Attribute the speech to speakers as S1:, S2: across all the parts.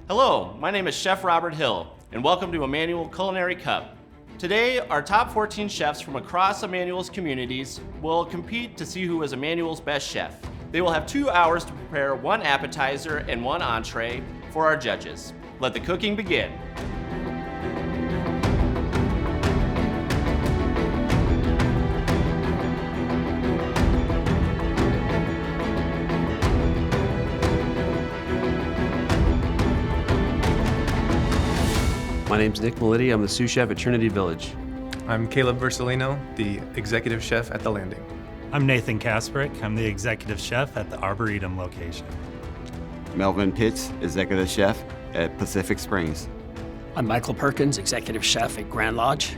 S1: Hello, my name is Chef Robert Hill, and welcome to Immanuel Culinary Cup. Today, our top 14 chefs from across Immanuel's communities will compete to see who is Immanuel's best chef. They will have 2 hours to prepare 1 appetizer and 1 entree for our judges. Let the cooking begin.
S2: My name's Nick Melidi. I'm the sous chef at Trinity Village.
S3: I'm Caleb Versalino, the executive chef at The Landing.
S4: I'm Nathan Kasperick. I'm the executive chef at the Arboretum location.
S5: Melvin Pitts, executive chef at Pacific Springs.
S6: I'm Michael Perkins, executive chef at Grand Lodge.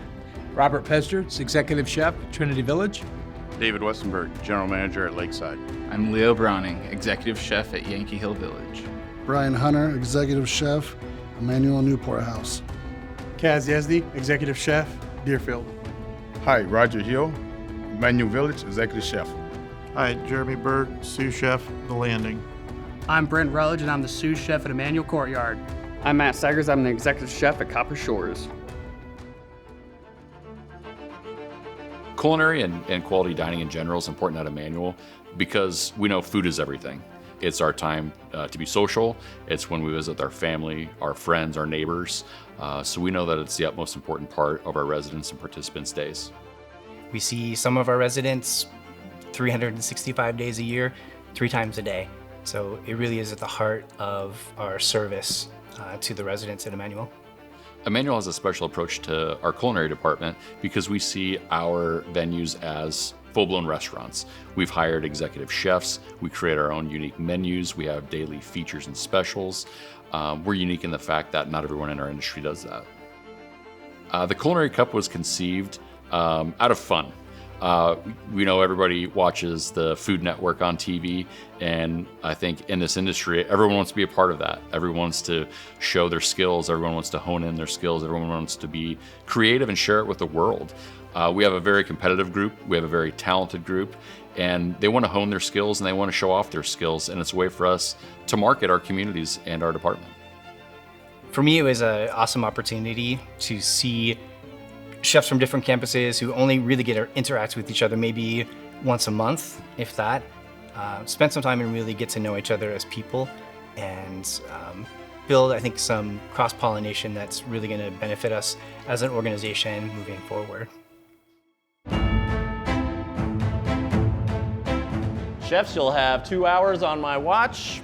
S7: Robert Pesterts, executive chef at Trinity Village.
S8: David Westenberg, general manager at Lakeside.
S9: I'm Leo Browning, executive chef at Yankee Hill Village.
S10: Brian Hunter, executive chef, Immanuel Newport House.
S11: Kaz Yazdi, executive chef, Deerfield.
S8: Hi, Roger Hill, Immanuel Village, executive chef.
S11: Hi, Jeremy Bird, sous chef, The Landing.
S12: I'm Brent Rutledge, and I'm the sous chef at Immanuel Courtyard.
S13: I'm Matt Staggers. I'm the executive chef at Copper Shores.
S14: Culinary and quality dining in general is important at Immanuel because we know food is everything. It's our time to be social. It's when we visit our family, our friends, our neighbors. So we know that it's the utmost important part of our residents and participants' days.
S15: We see some of our residents 365 days a year, 3 times a day. So it really is at the heart of our service to the residents at Immanuel.
S14: Immanuel has a special approach to our culinary department because we see our venues as full-blown restaurants. We've hired executive chefs. We create our own unique menus. We have daily features and specials. We're unique in the fact that not everyone in our industry does that. The Culinary Cup was conceived out of fun. We know everybody watches the Food Network on TV, and I think in this industry, everyone wants to be a part of that. Everyone wants to show their skills. Everyone wants to hone in their skills. Everyone wants to be creative and share it with the world. We have a very competitive group. We have a very talented group, and they want to hone their skills and they want to show off their skills, and it's a way for us to market our communities and our department.
S15: For me, it was an awesome opportunity to see chefs from different campuses who only really get to interact with each other maybe once a month, if that. Spend some time and really get to know each other as people and build, I think, some cross-pollination that's really going to benefit us as an organization moving forward.
S1: Chefs, you'll have 2 hours on my watch.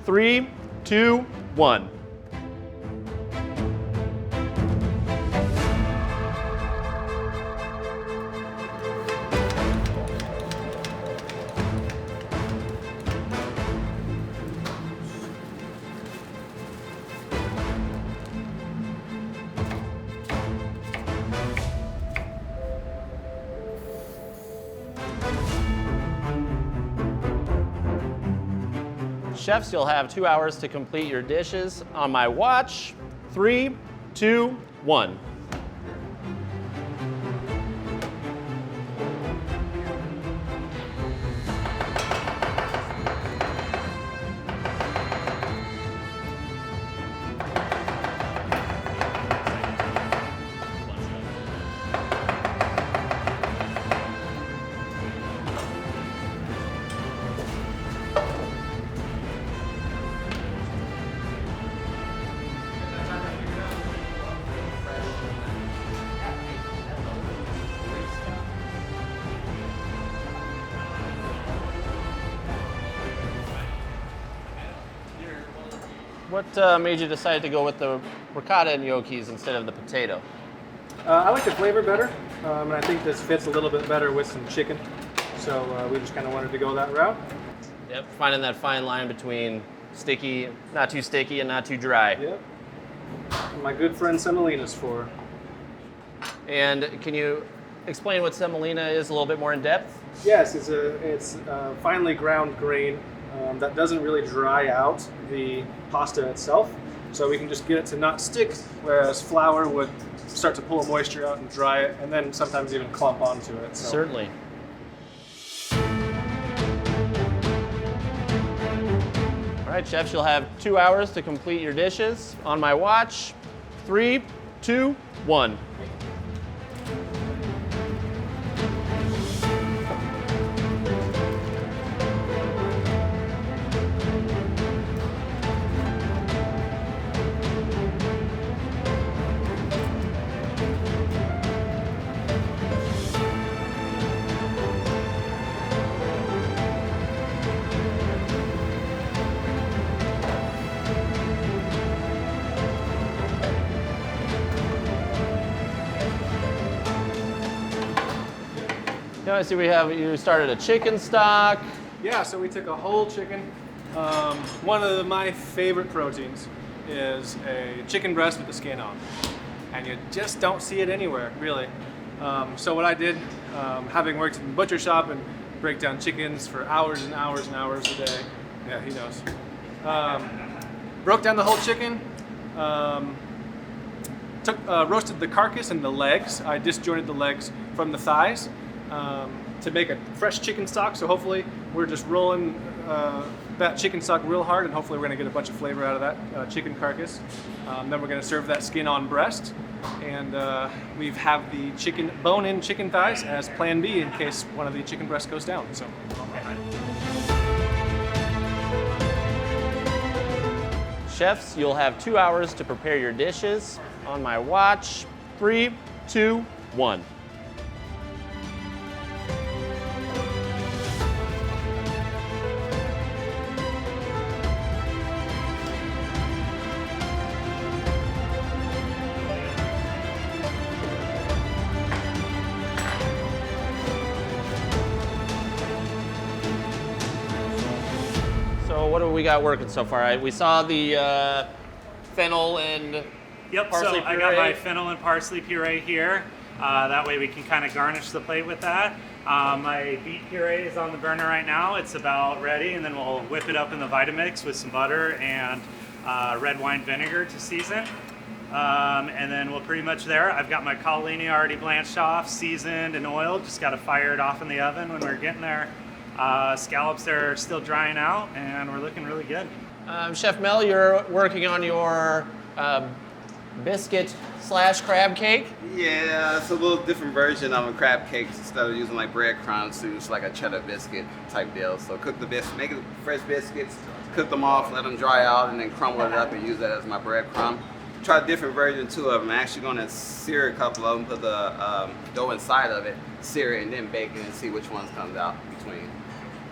S1: 3, 2, 1. Chefs, you'll have 2 hours to complete your dishes. On my watch, 3, 2, 1. What made you decide to go with the ricotta and gnocchis instead of the potato?
S3: I like the flavor better, and I think this fits a little bit better with some chicken. So we just kind of wanted to go that route.
S1: Yep, finding that fine line between sticky, not too sticky, and not too dry.
S3: Yep. My good friend semolina's for.
S1: And can you explain what semolina is a little bit more in depth?
S3: Yes, it's a finely ground grain that doesn't really dry out the pasta itself. So we can just get it to not stick, whereas flour would start to pull moisture out and dry it, and then sometimes even clump onto it. So.
S1: Certainly. All right, chefs, you'll have 2 hours to complete your dishes. On my watch, 3, 2, 1. Now I see you started a chicken stock.
S3: Yeah, so we took a whole chicken. One of my favorite proteins is a chicken breast with the skin on. And you just don't see it anywhere, really. So what I did, having worked in the butcher shop and break down chickens for hours and hours and hours a day, yeah, he knows. Broke down the whole chicken, roasted the carcass and the legs. I disjointed the legs from the thighs to make a fresh chicken stock. So hopefully we're just rolling that chicken stock real hard, and hopefully we're gonna get a bunch of flavor out of that chicken carcass. Then we're gonna serve that skin on breast, and we have the bone-in chicken thighs as plan B in case one of the chicken breasts goes down. So.
S1: Chefs, you'll have 2 hours to prepare your dishes. On my watch, 3, 2, 1. So what do we got working so far? We saw the fennel and parsley
S4: so I got my fennel and parsley puree here. That way we can kind of garnish the plate with that. My beet puree is on the burner right now. It's about ready, and then we'll whip it up in the Vitamix with some butter and red wine vinegar to season. And then we're pretty much there. I've got my cannellini already blanched off, seasoned and oiled. Just got to fire it off in the oven when we're getting there. Scallops are still drying out, and we're looking really good.
S1: Chef Mel, you're working on your biscuit/crab cake?
S5: Yeah, it's a little different version of a crab cake. Instead of using like breadcrumbs, to use like a cheddar biscuit type deal. So cook the biscuit, make it fresh biscuits, cook them off, let them dry out, and then crumble it up and use that as my breadcrumb. Try a different version too of them. I'm actually going to sear a couple of them, put the dough inside of it, sear it, and then bake it and see which ones comes out between.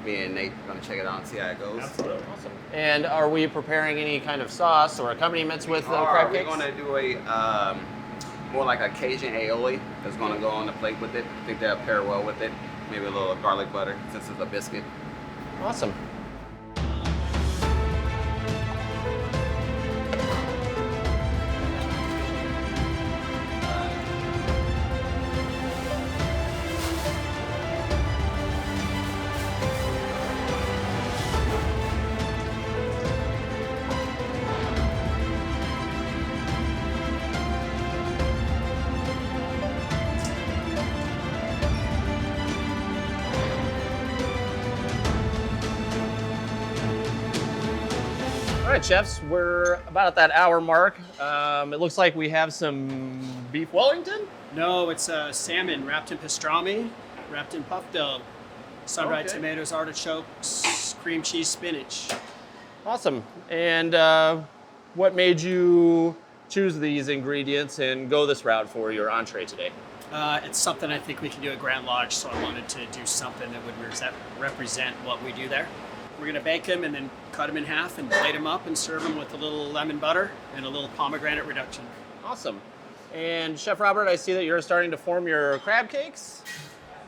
S5: Me and Nate are going to check it out and see how it goes.
S1: Absolutely. Awesome. And are we preparing any kind of sauce or accompaniments with crab cakes?
S5: We're going to do a more like a Cajun aioli that's going to go on the plate with it. I think they'll pair well with it. Maybe a little garlic butter since it's a biscuit.
S1: Awesome. All right, chefs, we're about at that hour mark. It looks like we have some beef Wellington.
S6: No, it's salmon wrapped in pastrami, wrapped in puff dough, sun-dried tomatoes, artichokes, cream cheese, spinach.
S1: Awesome. And what made you choose these ingredients and go this route for your entree today?
S6: It's something I think we can do at Grand Lodge, so I wanted to do something that would represent what we do there. We're gonna bake them and then cut them in half and plate them up and serve them with a little lemon butter and a little pomegranate reduction.
S1: Awesome. And Chef Robert, I see that you're starting to form your crab cakes.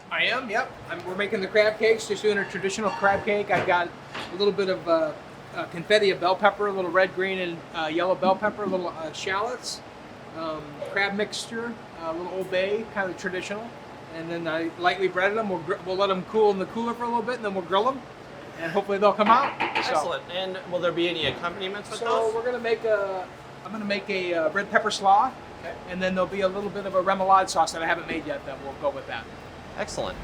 S7: I am, yep. We're making the crab cakes, just doing a traditional crab cake. I've got a little bit of confetti of bell pepper, a little red, green, and yellow bell pepper, a little shallots, crab mixture, a little Old Bay, kind of traditional. And then I lightly breaded them. We'll let them cool in the cooler for a little bit, and then we'll grill them. And hopefully they'll come out.
S1: Excellent. And will there be any accompaniments with those?
S7: So we're gonna make I'm gonna make a red pepper slaw, and then there'll be a little bit of a remoulade sauce that I haven't made yet that will go with that.
S1: Excellent.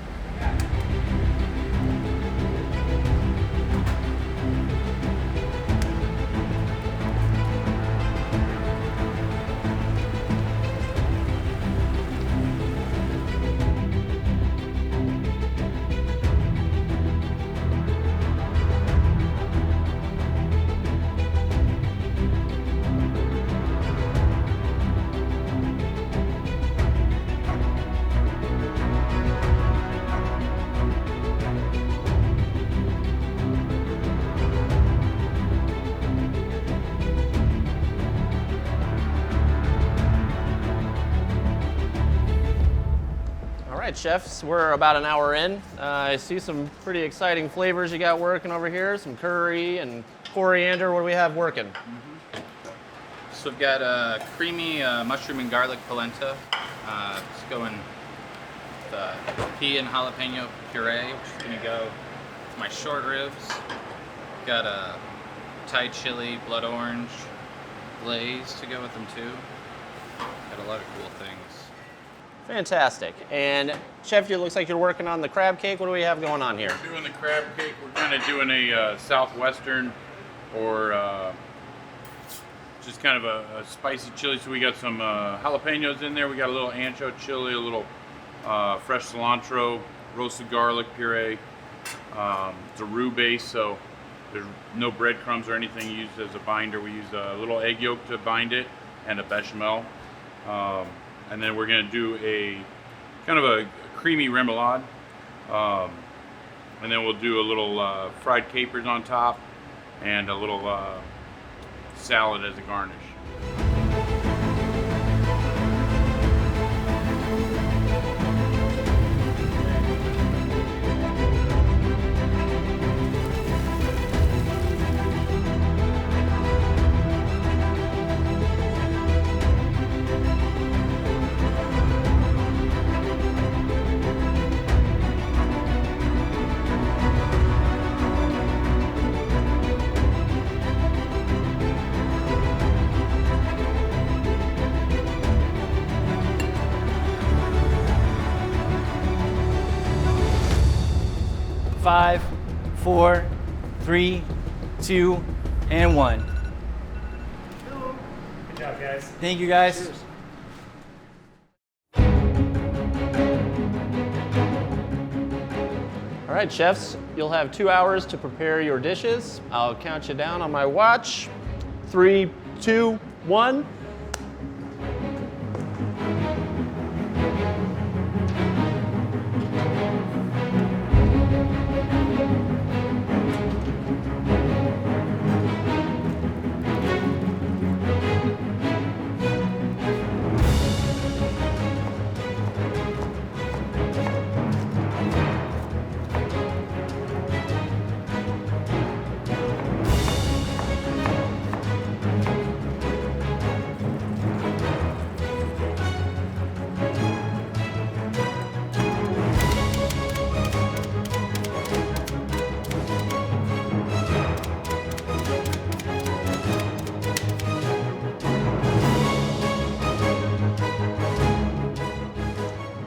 S1: right, chefs, we're about an hour in. I see some pretty exciting flavors you got working over here. Some curry and coriander. What do we have working?
S9: So we've got a creamy mushroom and garlic polenta. It's going with pea and jalapeno puree, which is gonna go with my short ribs. Got a Thai chili blood orange glaze to go with them too. Got a lot of cool things.
S1: Fantastic. And Chef, it looks like you're working on the crab cake. What do we have going on here?
S16: Doing the crab cake. We're kind of doing a southwestern or just kind of a spicy chili. So we got some jalapenos in there. We got a little ancho chili, a little fresh cilantro, roasted garlic puree. It's a roux base, so there's no breadcrumbs or anything used as a binder. We use a little egg yolk to bind it and a bechamel. And then we're going to do a kind of a creamy remoulade. And then we'll do a little fried capers on top and a little salad as a garnish.
S17: Five, 4, 3, 2, and 1.
S4: Good job, guys.
S17: Thank you, guys.
S4: Cheers.
S1: All right, chefs, you'll have 2 hours to prepare your dishes. I'll count you down on my watch. 3, 2, 1.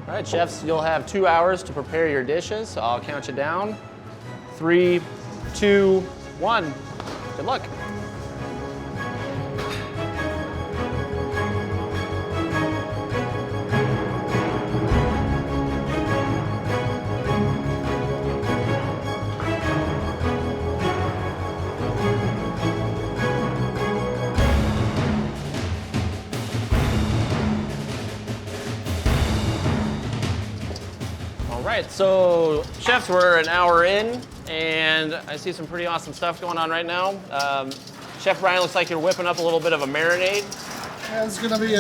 S1: All right, chefs, you'll have 2 hours to prepare your dishes. I'll count you down. 3, 2, 1. Good luck. All right, so chefs, we're an hour in, and I see some pretty awesome stuff going on right now. Chef Brian, looks like you're whipping up a little bit of a marinade.
S10: Yeah, it's going to be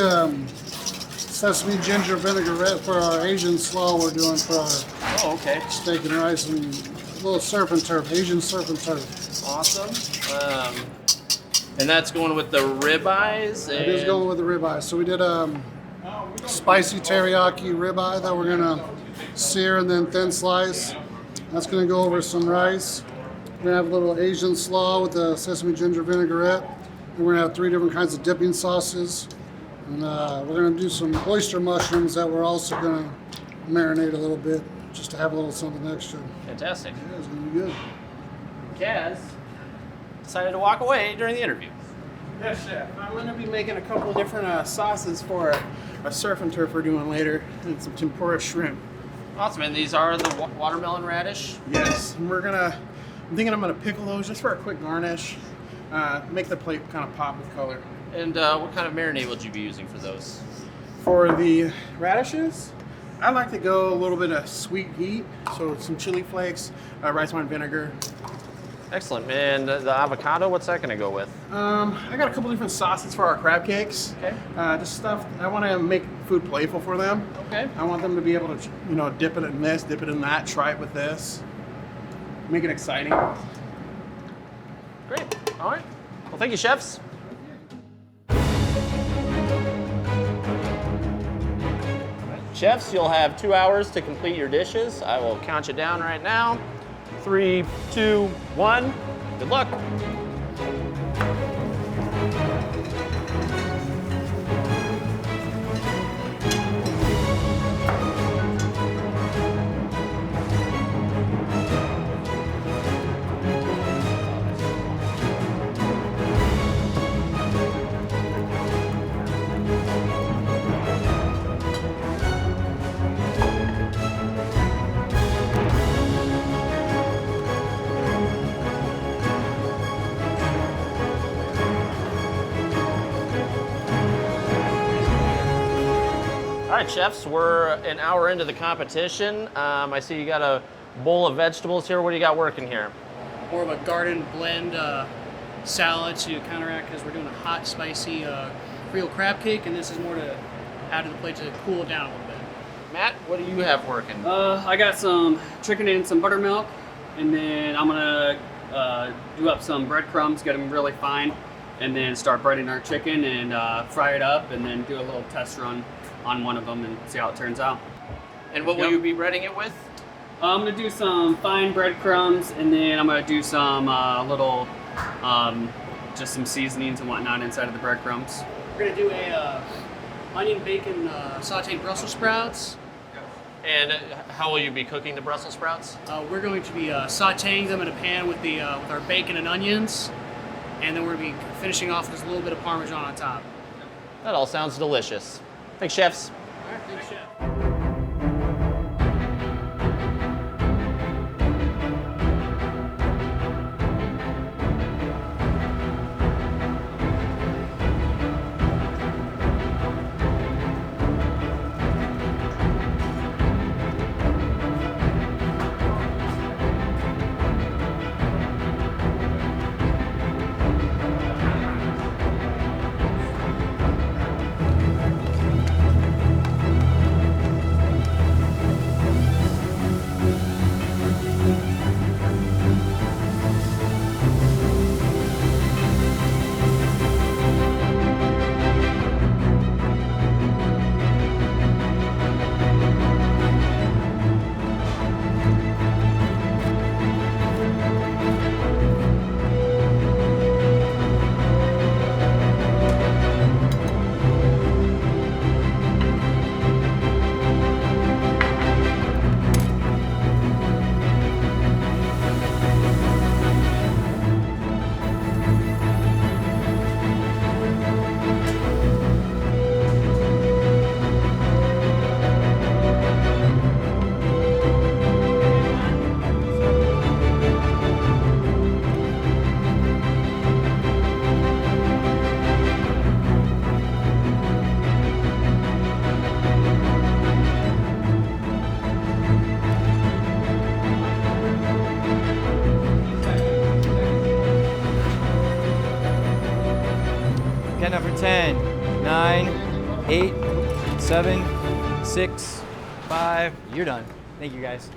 S10: sesame ginger vinaigrette for our Asian slaw we're doing for our steak and rice, and a little surf and turf, Asian surf and turf.
S1: Awesome. And that's going with the ribeyes?
S10: It is going with the ribeye. So we did a spicy teriyaki ribeye that we're going to sear and then thin slice. That's going to go over some rice. We're going to have a little Asian slaw with the sesame ginger vinaigrette. And we're going to have 3 different kinds of dipping sauces. And we're going to do some oyster mushrooms that we're also going to marinate a little bit just to have a little something extra.
S1: Fantastic.
S10: Yeah, it's going to be good.
S1: Kaz decided to walk away during the interview.
S18: Yes, chef. I'm going to be making a couple different sauces for a surf and turf we're doing later, and some tempura shrimp.
S1: Awesome, and these are the watermelon radish?
S18: Yes, and I'm thinking I'm gonna pickle those just for a quick garnish, make the plate kind of pop with color.
S1: And what kind of marinade would you be using for those?
S18: For the radishes, I like to go a little bit of sweet heat, so some chili flakes, rice wine vinegar.
S1: Excellent. And the avocado, what's that going to go with?
S18: I got a couple different sauces for our crab cakes.
S1: Okay.
S18: Just stuff, I want to make food playful for them.
S1: Okay.
S18: I want them to be able to, dip it in this, dip it in that, try it with this. Make it exciting.
S1: Great. All right. Well, thank you, chefs. Chefs, you'll have 2 hours to complete your dishes. I will count you down right now. 3, 2, 1. Good luck. All right, chefs, we're an hour into the competition. I see you got a bowl of vegetables here. What do you got working here?
S6: More of a garden blend salad to counteract because we're doing a hot, spicy Creole crab cake, and this is more to add to the plate to cool it down a little bit.
S1: Matt, what do you have working?
S13: I got some chicken and some buttermilk, and then I'm gonna do up some breadcrumbs, get them really fine, and then start breading our chicken and fry it up, and then do a little test run on one of them and see how it turns out.
S1: And what will you be breading it with?
S13: I'm gonna do some fine breadcrumbs, and then I'm gonna do some little, just some seasonings and whatnot inside of the breadcrumbs.
S6: We're gonna do a onion bacon sauteed Brussels sprouts.
S1: And how will you be cooking the Brussels sprouts?
S6: We're going to be sauteing them in a pan with the with our bacon and onions, and then we're gonna be finishing off with just a little bit of Parmesan on top.
S1: That all sounds delicious. Thanks, chefs.
S6: All right, thanks, chef.
S17: Count down for 10, 9, 8, 7, 6, 5. You're done. Thank you, guys.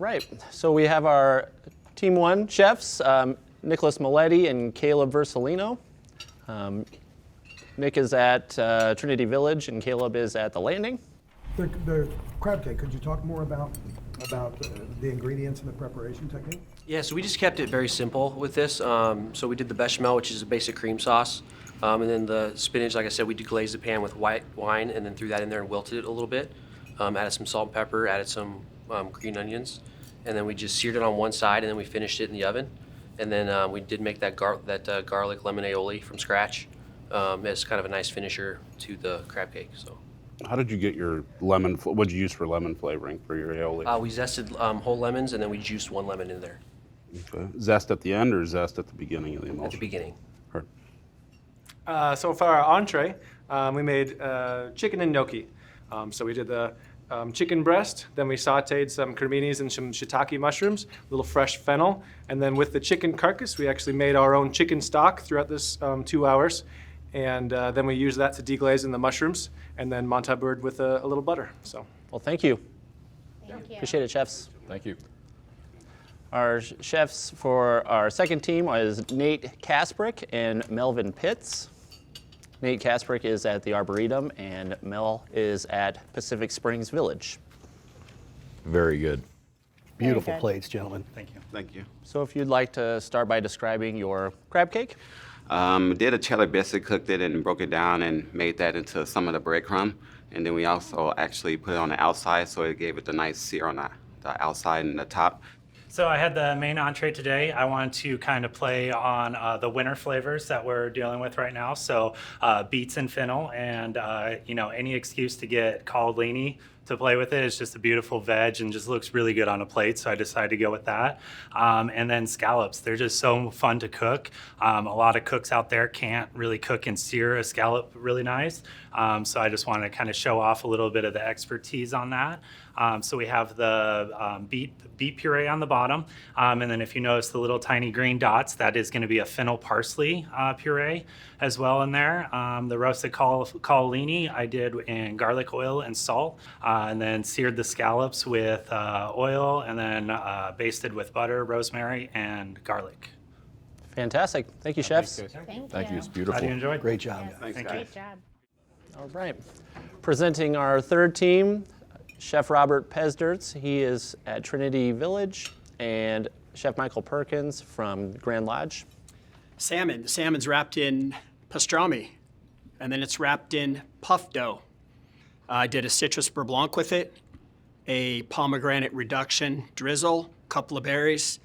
S1: right, so we have our Team 1 chefs, Nicholas Maletti and Caleb Versalino. Nick is at Trinity Village and Caleb is at the Landing.
S19: The crab cake, could you talk more about the ingredients and the preparation technique?
S2: Yeah, so we just kept it very simple with this. So we did the bechamel, which is a basic cream sauce. And then the spinach, like I said, we deglazed the pan with white wine and then threw that in there and wilted it a little bit. Added some salt and pepper, added some green onions. And then we just seared it on one side and then we finished it in the oven. And then we did make that garlic lemon aioli from scratch as kind of a nice finisher to the crab cake. So.
S20: How did you get your lemon? What did you use for lemon flavoring for your aioli?
S2: We zested whole lemons and then we juiced one lemon in there.
S20: Okay. Zest at the end or zest at the beginning of the emulsion?
S2: At the beginning.
S20: Heard.
S3: So for our entree, we made chicken and gnocchi. So we did the chicken breast, then we sauteed some creminis and some shiitake mushrooms, a little fresh fennel, and then with the chicken carcass, we actually made our own chicken stock throughout this 2 hours, and then we used that to deglaze in the mushrooms, and then montabeurred with a little butter. So,
S1: well, thank you.
S21: Thank you.
S1: Appreciate it, chefs.
S14: Thank you.
S1: Our chefs for our second team is Nate Kasprick and Melvin Pitts. Nate Kasprick is at the Arboretum and Mel is at Pacific Springs Village.
S14: Very good.
S19: Beautiful
S21: good.
S19: plates, gentlemen.
S4: Thank you.
S5: Thank you.
S1: So if you'd like to start by describing your crab cake.
S5: Did a cheddar biscuit, cooked it and broke it down and made that into some of the breadcrumb. And then we also actually put it on the outside so it gave it the nice sear on the outside and the top.
S4: So I had the main entree today. I wanted to kind of play on the winter flavors that we're dealing with right now. So beets and fennel, and any excuse to get caldini to play with it. It's just a beautiful veg and just looks really good on a plate. So I decided to go with that. And then scallops. They're just so fun to cook. A lot of cooks out there can't really cook and sear a scallop really nice. So I just wanted to kind of show off a little bit of the expertise on that. So we have the beet puree on the bottom. And then if you notice the little tiny green dots, that is going to be a fennel parsley puree as well in there. The roasted cannellini I did in garlic oil and salt. And then seared the scallops with oil and then basted with butter, rosemary, and garlic.
S1: Fantastic. Thank you, chefs.
S14: Thank you. It's beautiful.
S4: How do you enjoy?
S19: Great job.
S21: Yes,
S5: Thanks,
S4: Thank
S21: great job.
S1: All right. Presenting our third team, Chef Robert Pezderts. He is at Trinity Village, and Chef Michael Perkins from Grand Lodge.
S6: Salmon. The salmon's wrapped in pastrami, and then it's wrapped in puff dough. I did a citrus beurre blanc with it, a pomegranate reduction drizzle, a couple of berries.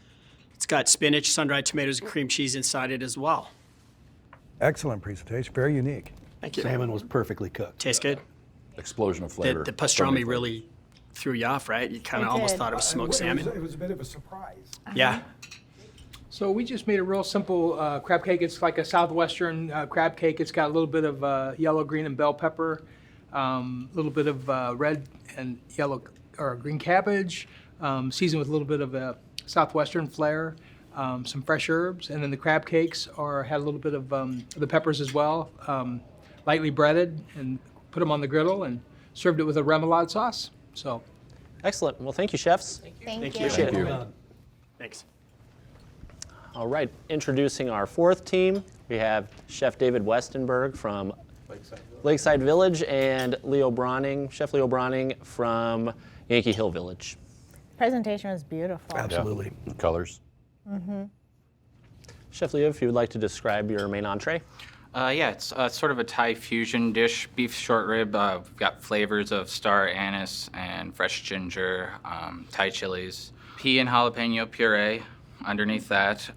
S6: It's got spinach, sun-dried tomatoes, and cream cheese inside it as well.
S19: Excellent presentation, very unique.
S6: Thank you.
S19: Salmon was perfectly cooked.
S6: Tastes good.
S14: Explosion of flavor.
S6: The pastrami really threw you off, right? You kind of almost thought it was smoked salmon.
S19: It was a bit of a surprise.
S6: Yeah.
S7: So we just made a real simple crab cake. It's like a southwestern crab cake. It's got a little bit of yellow, green, and bell pepper, a little bit of red and yellow or green cabbage, seasoned with a little bit of a southwestern flair, some fresh herbs, and then the crab cakes had a little bit of the peppers as well, lightly breaded, and put them on the griddle and served it with a remoulade sauce. So,
S1: excellent. Well, thank you, chefs.
S21: Thank you.
S1: Appreciate it.
S6: Thanks.
S1: All right. Introducing our fourth team, we have Chef David Westenberg from Lakeside Village and Chef Leo Bronning from Yankee Hill Village.
S21: Presentation was beautiful.
S19: Absolutely.
S14: Yeah. Colors.
S21: Mm-hmm.
S1: Chef Leo, if you would like to describe your main entree.
S9: Yeah, it's sort of a Thai fusion dish, beef short rib. We've got flavors of star anise and fresh ginger, Thai chilies, pea and jalapeno puree underneath that.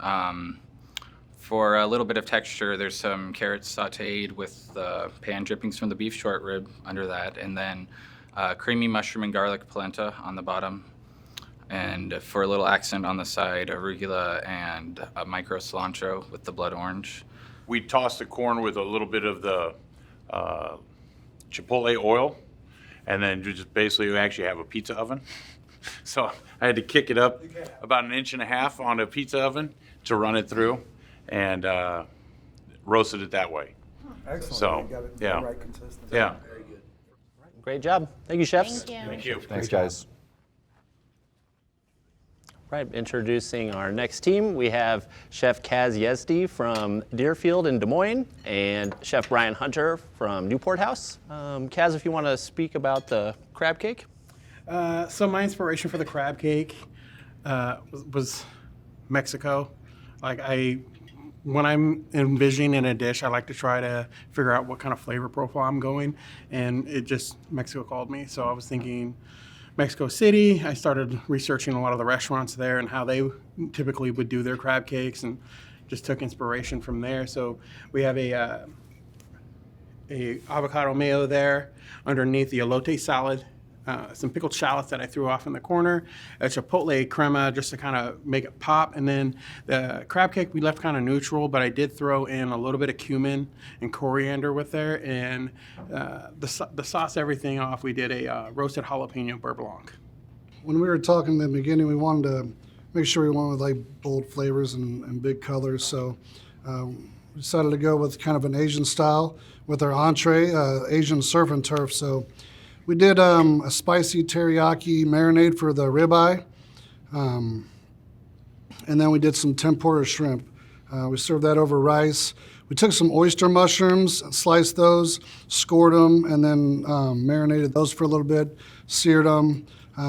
S9: For a little bit of texture, there's some carrots sauteed with the pan drippings from the beef short rib under that, and then creamy mushroom and garlic polenta on the bottom. And for a little accent on the side, arugula and a micro cilantro with the blood orange.
S16: We toss the corn with a little bit of the chipotle oil, and then you just basically actually have a pizza oven. So I had to kick it up about 1.5 inches on a pizza oven to run it through, and roasted it that way.
S19: Excellent.
S16: So,
S19: You got it
S16: yeah.
S19: the right consistency.
S16: Yeah.
S19: Very good.
S1: Great job. Thank you, chefs.
S21: Thank you.
S16: Thank you.
S14: Thanks, guys.
S1: Right, introducing our next team, we have Chef Kaz Yezdi from Deerfield in Des Moines and Chef Brian Hunter from Newport House. Kaz, if you want to speak about the crab cake.
S18: So my inspiration for the crab cake was Mexico. When I'm envisioning in a dish, I like to try to figure out what kind of flavor profile I'm going, and Mexico called me. So I was thinking Mexico City. I started researching a lot of the restaurants there and how they typically would do their crab cakes, and just took inspiration from there. So we have a avocado mayo there underneath the elote salad. Some pickled shallots that I threw off in the corner, a chipotle crema just to kind of make it pop, and then the crab cake we left kind of neutral, but I did throw in a little bit of cumin and coriander with there, and the sauce everything off. We did a roasted jalapeno beurre blanc.
S10: When we were talking in the beginning, we wanted to make sure we went with like bold flavors and big colors, so we decided to go with kind of an Asian style with our entree, Asian surf and turf. So we did a spicy teriyaki marinade for the ribeye, and then we did some tempura shrimp. We served that over rice. We took some oyster mushrooms, sliced those, scored them, and then marinated those for a little bit, seared them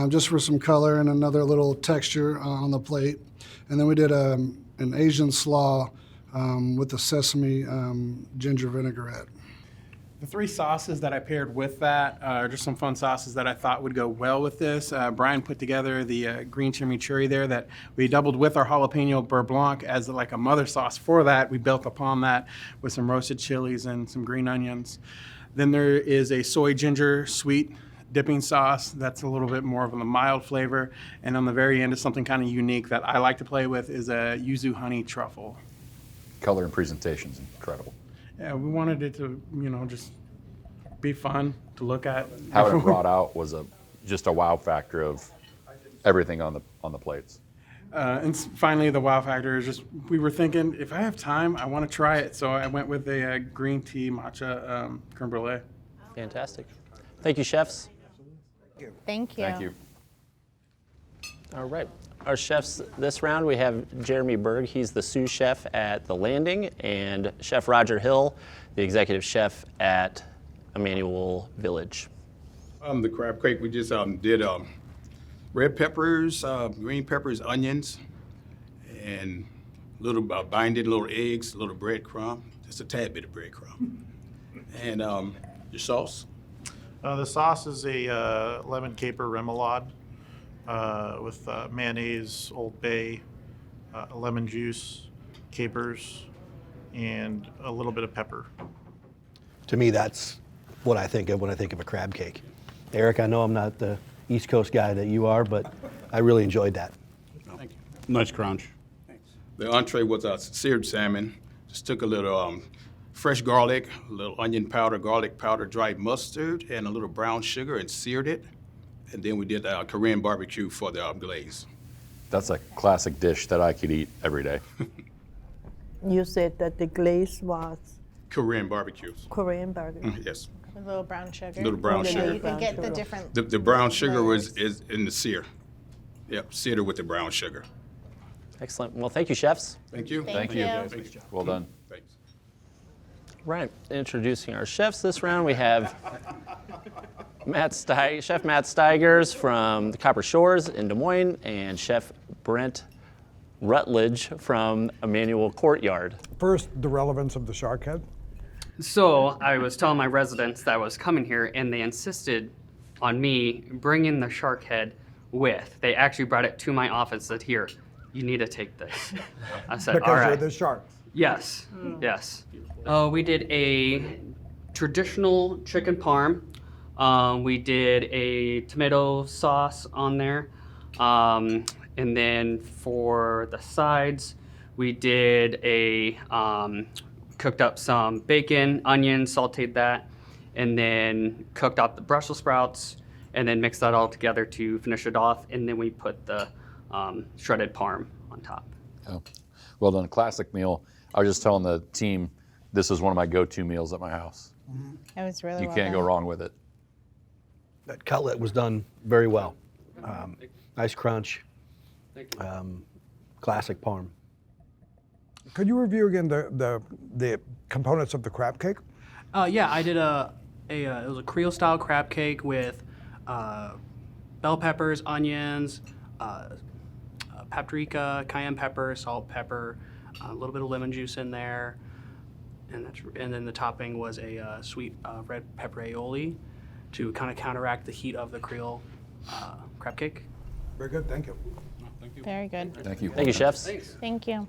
S10: just for some color and another little texture on the plate. And then we did an Asian slaw with the sesame ginger vinaigrette.
S18: The three sauces that I paired with that are just some fun sauces that I thought would go well with this. Brian put together the green chimichurri there that we doubled with our jalapeno beurre blanc as like a mother sauce for that. We built upon that with some roasted chilies and some green onions. Then there is a soy ginger sweet dipping sauce that's a little bit more of a mild flavor. And on the very end is something kind of unique that I like to play with, is a yuzu honey truffle.
S14: Color and presentation's incredible.
S18: Yeah, we wanted it to, just be fun to look at.
S14: How it brought out was just a wow factor of everything on the plates.
S18: And finally, the wow factor is just, we were thinking, if I have time, I want to try it. So I went with a green tea matcha creme brulee.
S1: Fantastic. Thank you, chefs.
S21: Thank you.
S14: Thank you.
S1: All right. Our chefs this round, we have Jeremy Berg. He's the sous chef at The Landing, and Chef Roger Hill, the executive chef at Immanuel Village.
S8: The crab cake, we just did red peppers, green peppers, onions, and little binded little eggs, a little breadcrumb, just a tad bit of breadcrumb. And your sauce?
S11: The sauce is a lemon caper remoulade with mayonnaise, Old Bay, lemon juice, capers, and a little bit of pepper.
S22: To me, that's what I think of when I think of a crab cake. Eric, I know I'm not the East Coast guy that you are, but I really enjoyed that.
S8: Thank you.
S20: Nice crunch.
S8: Thanks. The entree was seared salmon. Just took a little fresh garlic, a little onion powder, garlic powder, dried mustard, and a little brown sugar, and seared it. And then we did Korean barbecue for the glaze.
S14: That's a classic dish that I could eat every day.
S23: You said that the glaze was
S8: Korean barbecue.
S23: Korean barbecue.
S8: Yes.
S21: With a little brown sugar.
S8: Little brown sugar.
S21: You can get the different.
S8: The brown sugar is in the sear. Yep, seared it with the brown sugar.
S1: Excellent. Well, thank you, chefs.
S8: Thank you.
S21: Thank you.
S8: Thank you.
S14: Well done.
S8: Thanks.
S1: Right. Introducing our chefs this round, we have Chef Matt Steigers from the Copper Shores in Des Moines, and Chef Brent Rutledge from Immanuel Courtyard.
S19: First, the relevance of the shark head.
S13: So I was telling my residents that I was coming here, and they insisted on me bringing the shark head with. They actually brought it to my office and said, "Here, you need to take this." I said,
S19: Because
S13: "All right."
S19: they're the sharks.
S13: Yes, yes. We did a traditional chicken parm. We did a tomato sauce on there. And then for the sides, we did cooked up some bacon, onion, sauteed that, and then cooked up the Brussels sprouts, and then mixed that all together to finish it off. And then we put the shredded parm on top.
S14: Oh, well done. Classic meal. I was just telling the team, this is one of my go-to meals at my house.
S21: It was really
S14: You
S21: well
S14: can't go
S21: done.
S14: wrong with it.
S22: That cutlet was done very well. Nice crunch.
S6: Thank you.
S22: Classic parm.
S19: Could you review again the components of the crab cake?
S12: Yeah, I did it was a Creole style crab cake with bell peppers, onions, paprika, cayenne pepper, salt, pepper, a little bit of lemon juice in there, and then the topping was a sweet red pepper aioli to kind of counteract the heat of the Creole crab cake.
S19: Very good, thank you.
S21: Very good.
S14: Thank you.
S2: Thank you, chefs.
S6: Thanks.
S21: Thank you.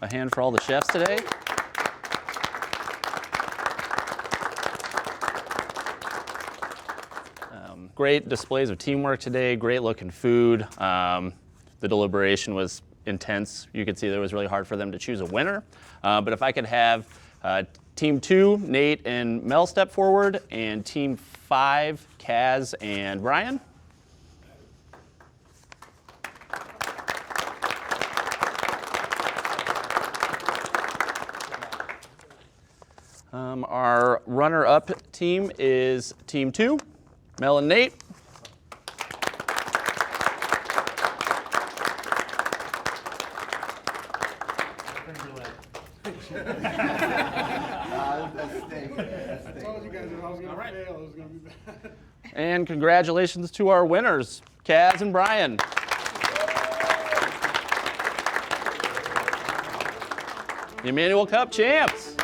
S1: A hand for all the chefs today. Great displays of teamwork today, great looking food. The deliberation was intense. You could see that it was really hard for them to choose a winner. But if I could have Team 2, Nate and Mel step forward, and Team 5, Kaz and Brian. Our runner-up team is Team 2, Mel and Nate. And congratulations to our winners, Kaz and Brian. The Immanuel Cup champs.